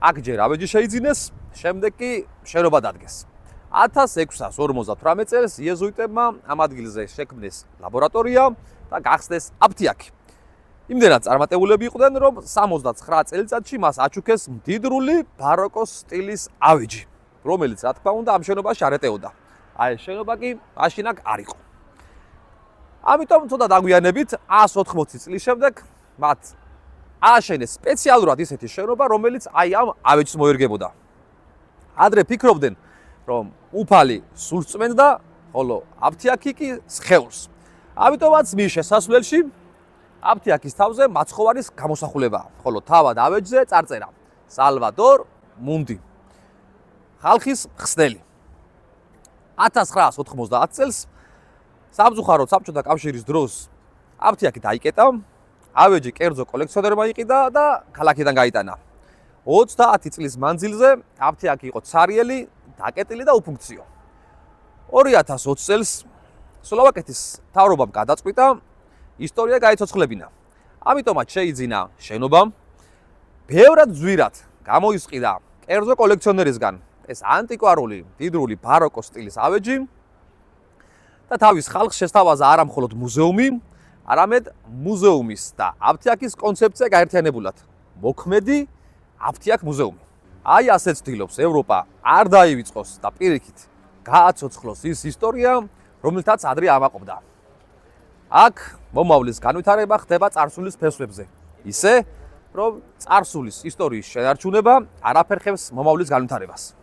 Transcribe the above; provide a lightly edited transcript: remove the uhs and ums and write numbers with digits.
აქ ჯერ ავეჯი შეიძინეს, შემდეგ კი შენობა დადგეს. 1658 წელს იეზუიტებმა ამ ადგილზე შექმნეს ლაბორატორია და გახსნეს აფთიაქი. იმდენად წარმატებულები იყვნენ, რომ 69 წელიწადში მას აჩუქეს მდიდრული ბაროკოს სტილის ავეჯი, რომელიც რა თქმა უნდა ამ შენობაში არ ეტეოდა. აი ეს შენობა კი მაშინ აქ არ იყო. ამიტომ ცოტა დაგვიანებით 180 წლის შემდეგ მათ ააშენეს სპეციალურად ისეთი შენობა, რომელიც აი ამ ავეჯს მოერგებოდა. ადრე ფიქრობდნენ, რომ უფალი სულს წმენდა, ხოლო აფთიაქი კი სხეულს. ამიტომაც მის შესასვლელში აფთიაქის თავზე მაცხოვარის გამოსახულებაა, ხოლო თავად ავეჯზე წარწერა სალვადორ მუნდი. ხალხის ხსნელი. 1990 წელს სამწუხაროდ საბჭოთა კავშირის დროს აფთიაქი დაიკეტა, ავეჯი კერძო კოლექციონერმა იყიდა და ქალაქიდან გაიტანა. 30 წლის მანძილზე აფთიაქი იყო ცარიელი, დაკეტილი და უფუნქციო. 2020 წელს სლოვაკეთის მთავრობამ გადაწყვიტა ისტორია გაიცოცხლებინა. ამიტომაც შეიძინა შენობა, ბევრად ძვირად გამოისყიდა კერძო კოლექციონერისგან ეს ანტიკვარული, მდიდრული ბაროკოს სტილის ავეჯი და თავის ხალხს შესთავაზა არა მხოლოდ მუზეუმი, არამედ მუზეუმის და აფთიაქის კონცეფცია გაერთიანებულად. მოქმედი აფთიაქ მუზეუმი. აი ასე ცდილობს ევროპა არ დაივიწყოს და პირიქით გააცოცხლოს ის ისტორია, რომელთაც ადრე ამაყობდა. აქ მომავლის განვითარება ხდება წარსულის ფესვებზე. ისე, რომ წარსულის ისტორიის შენარჩუნება არაფერ ხევს მომავლის განვითარებას.